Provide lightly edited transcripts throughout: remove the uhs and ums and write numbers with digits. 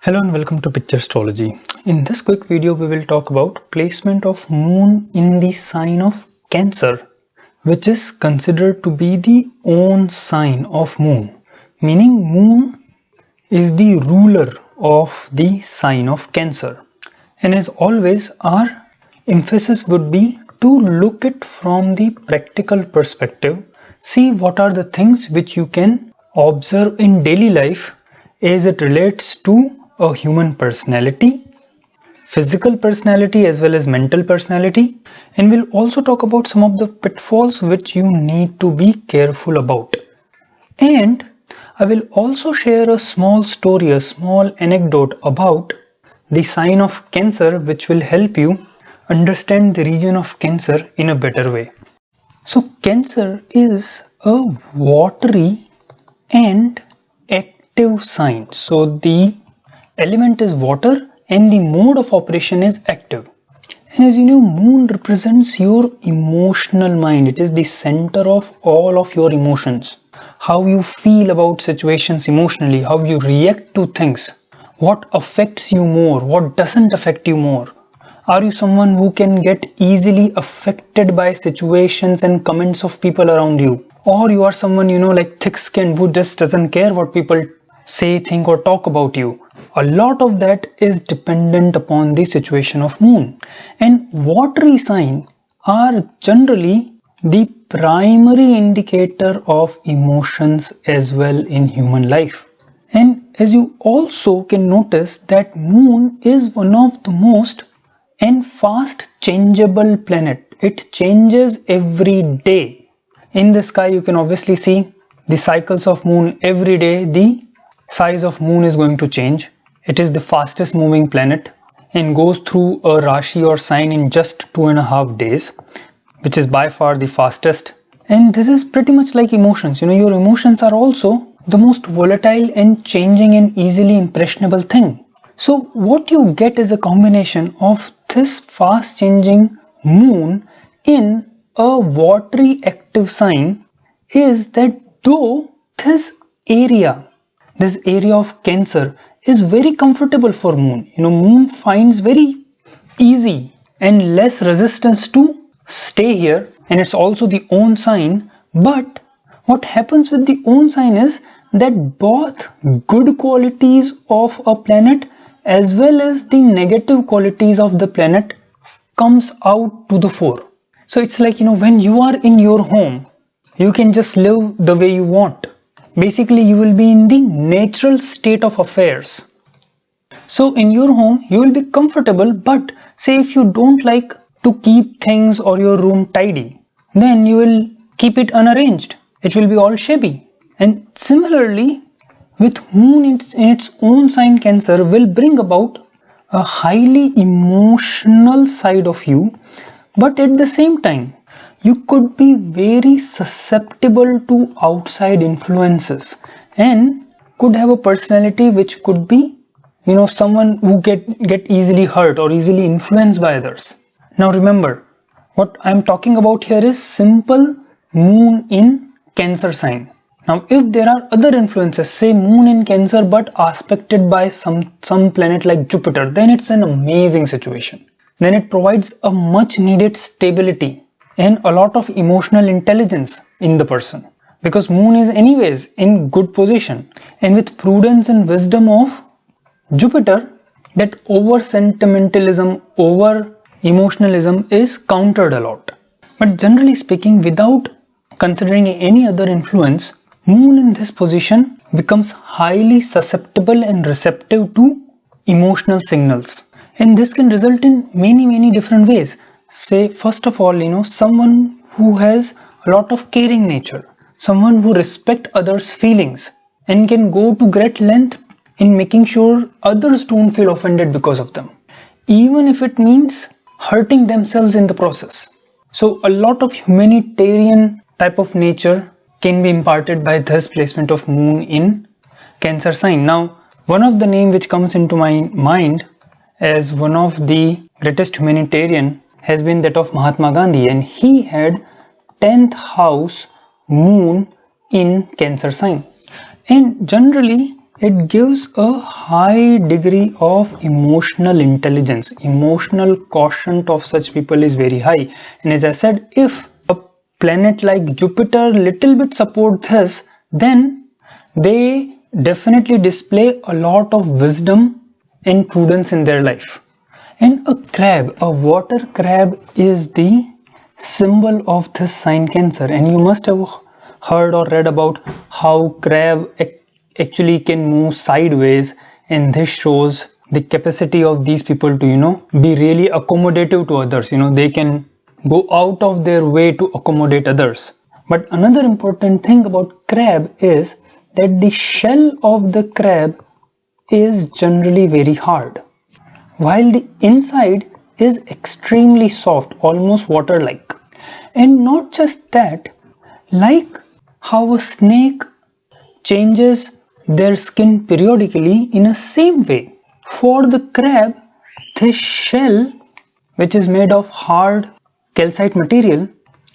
Hello and welcome to Picture Astrology. In this quick video we will talk about placement of moon in the sign of Cancer, which is considered to be the own sign of moon, meaning moon is the ruler of the sign of Cancer. And as always, our emphasis would be to look it from the practical perspective, see what are the things which you can observe in daily life as it relates to a human personality, physical personality as well as mental personality, and we'll also talk about some of the pitfalls which you need to be careful about. And I will also share a small story, a small anecdote about the sign of Cancer, which will help you understand the region of Cancer in a better way. So Cancer is a watery and active sign. So the element is water and the mode of operation is active. And as you know, moon represents your emotional mind. It is the center of all of your emotions. How you feel about situations emotionally, how you react to things, what affects you more, what doesn't affect you more. Are you someone who can get easily affected by situations and comments of people around you? Or you are someone, like thick-skinned who just doesn't care what people say, think or talk about you. A lot of that is dependent upon the situation of moon. And watery signs are generally the primary indicator of emotions as well in human life. And as you also can notice that moon is one of the most and fast changeable planet. It changes every day. In the sky you can obviously see the cycles of moon every day. The size of moon is going to change. It is the fastest moving planet and goes through a Rashi or sign in just 2.5 days, which is by far the fastest. And this is pretty much like emotions. Your emotions are also the most volatile and changing and easily impressionable thing. So what you get is a combination of this fast changing moon in a watery active sign is that though this area of Cancer is very comfortable for moon. Moon finds very easy and less resistance to stay here, and it's also the own sign. But what happens with the own sign is that both good qualities of a planet as well as the negative qualities of the planet comes out to the fore. So it's like, when you are in your home, you can just live the way you want. Basically, you will be in the natural state of affairs. So in your home, you will be comfortable, but say if you don't like to keep things or your room tidy, then you will keep it unarranged. It will be all shabby. And similarly, with moon in its own sign Cancer will bring about a highly emotional side of you, but at the same time, you could be very susceptible to outside influences and could have a personality which could be, someone who get easily hurt or easily influenced by others. Now remember, what I'm talking about here is simple moon in Cancer sign. Now if there are other influences, say moon in Cancer but aspected by some planet like Jupiter, then it's an amazing situation. Then it provides a much needed stability and a lot of emotional intelligence in the person, because moon is anyways in good position, and with prudence and wisdom of Jupiter, that over sentimentalism, over emotionalism is countered a lot. But generally speaking, without considering any other influence, moon in this position becomes highly susceptible and receptive to emotional signals, and this can result in many different ways. Say first of all, someone who has a lot of caring nature, someone who respects others' feelings and can go to great length in making sure others don't feel offended because of them, even if it means hurting themselves in the process. So a lot of humanitarian type of nature can be imparted by this placement of moon in Cancer sign. Now, one of the name which comes into my mind as one of the greatest humanitarian has been that of Mahatma Gandhi, and he had 10th house moon in Cancer sign. And generally it gives a high degree of emotional intelligence. Emotional quotient of such people is very high. And as I said, if a planet like Jupiter little bit support this, then they definitely display a lot of wisdom and prudence in their life. And a crab, a water crab, is the symbol of this sign Cancer. And you must have heard or read about how crab actually can move sideways, and this shows the capacity of these people to be really accommodative to others. They can go out of their way to accommodate others. But another important thing about crab is that the shell of the crab is generally very hard, while the inside is extremely soft, almost water-like. And not just that, like how a snake changes their skin periodically, in a same way, for the crab, this shell, which is made of hard calcite material,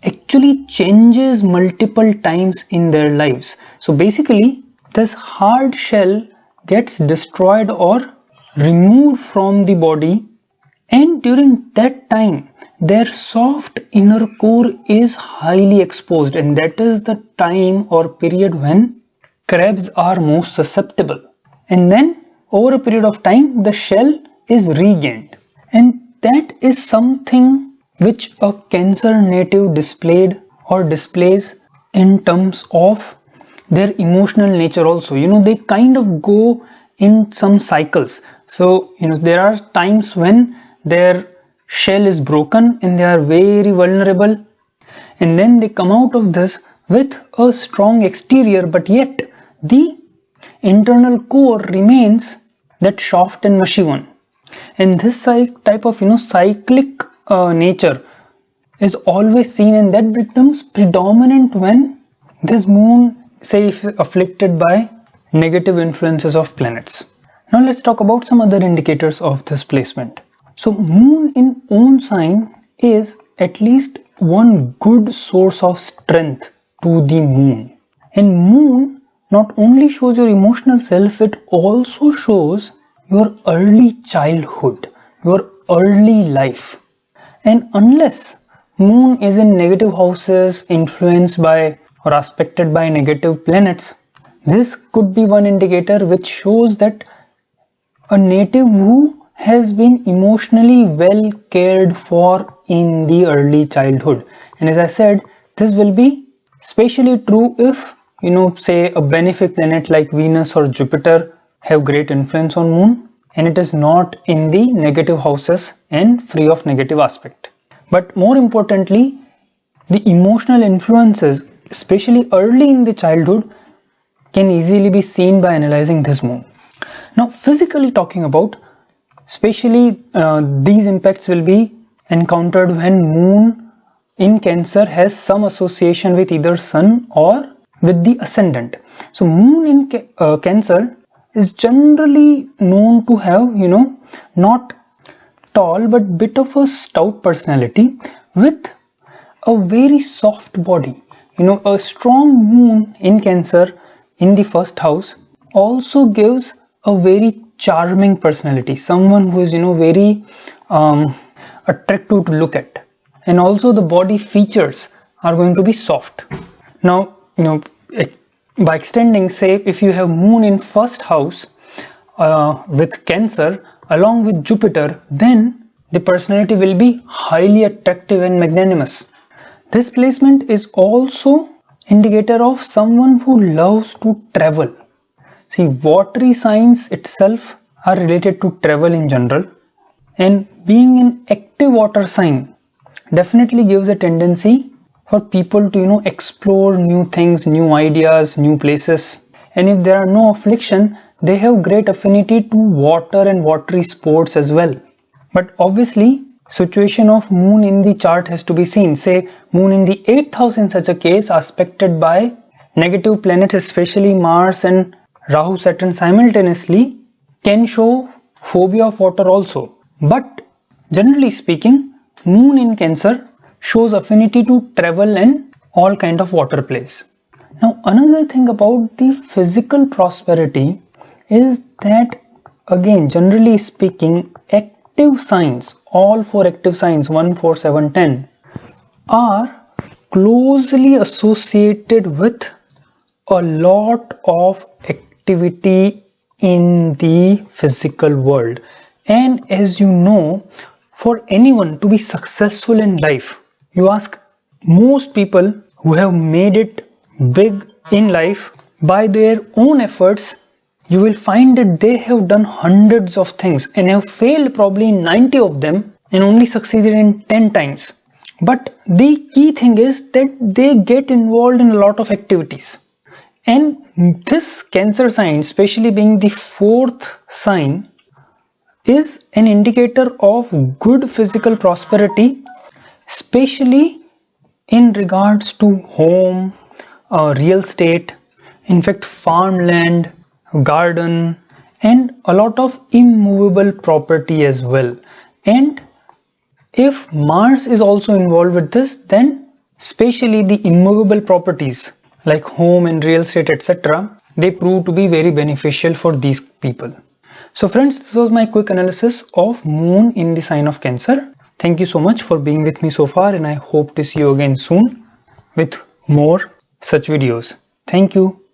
actually changes multiple times in their lives. So basically, this hard shell gets destroyed or removed from the body, and during that time their soft inner core is highly exposed, and that is the time or period when crabs are most susceptible. And then over a period of time the shell is regained, and that is something which a Cancer native displayed or displays in terms of their emotional nature also. They kind of go in some cycles. So there are times when their shell is broken and they are very vulnerable, and then they come out of this with a strong exterior, but yet the internal core remains that soft and mushy one. And this type of cyclic nature is always seen, and that becomes predominant when this moon, say, if afflicted by negative influences of planets. Now let's talk about some other indicators of this placement. So moon in own sign is at least one good source of strength to the moon. And moon not only shows your emotional self, it also shows your early childhood, your early life. And unless moon is in negative houses, influenced by or aspected by negative planets, this could be one indicator which shows that a native who has been emotionally well cared for in the early childhood. And as I said, this will be especially true if say a benefic planet like Venus or Jupiter have great influence on moon, and it is not in the negative houses and free of negative aspect. But more importantly, the emotional influences, especially early in the childhood, can easily be seen by analyzing this moon. Now physically talking about, especially these impacts will be encountered when moon in Cancer has some association with either sun or with the ascendant. So moon in Cancer is generally known to have not tall but bit of a stout personality with a very soft body. A strong moon in Cancer in the first house also gives a very charming personality, someone who is very attractive to look at, and also the body features are going to be soft. Now by extending, say if you have moon in first house with Cancer along with Jupiter, then the personality will be highly attractive and magnanimous. This placement is also indicator of someone who loves to travel. See, watery signs itself are related to travel in general, and being an active water sign definitely gives a tendency for people to explore new things, new ideas, new places. And if there are no affliction, they have great affinity to water and watery sports as well. But obviously situation of moon in the chart has to be seen. Say moon in the 8th house in such a case aspected by negative planets, especially Mars and Rahu Saturn simultaneously, can show phobia of water also. But generally speaking, moon in Cancer shows affinity to travel and all kind of water plays. Now another thing about the physical prosperity is that, again, generally speaking, active signs, all four active signs 1, 4, 7, 10 are closely associated with a lot of activity in the physical world. And as you know, for anyone to be successful in life, you ask most people who have made it big in life by their own efforts, you will find that they have done hundreds of things and have failed probably in 90 of them and only succeeded in 10 times. But the key thing is that they get involved in a lot of activities. And this Cancer sign, especially being the fourth sign, is an indicator of good physical prosperity, especially in regards to home, real estate, in fact farmland, garden, and a lot of immovable property as well. And if Mars is also involved with this, then especially the immovable properties like home and real estate, etc., they prove to be very beneficial for these people. So friends, this was my quick analysis of Moon in the sign of Cancer. Thank you so much for being with me so far, and I hope to see you again soon with more such videos. Thank you.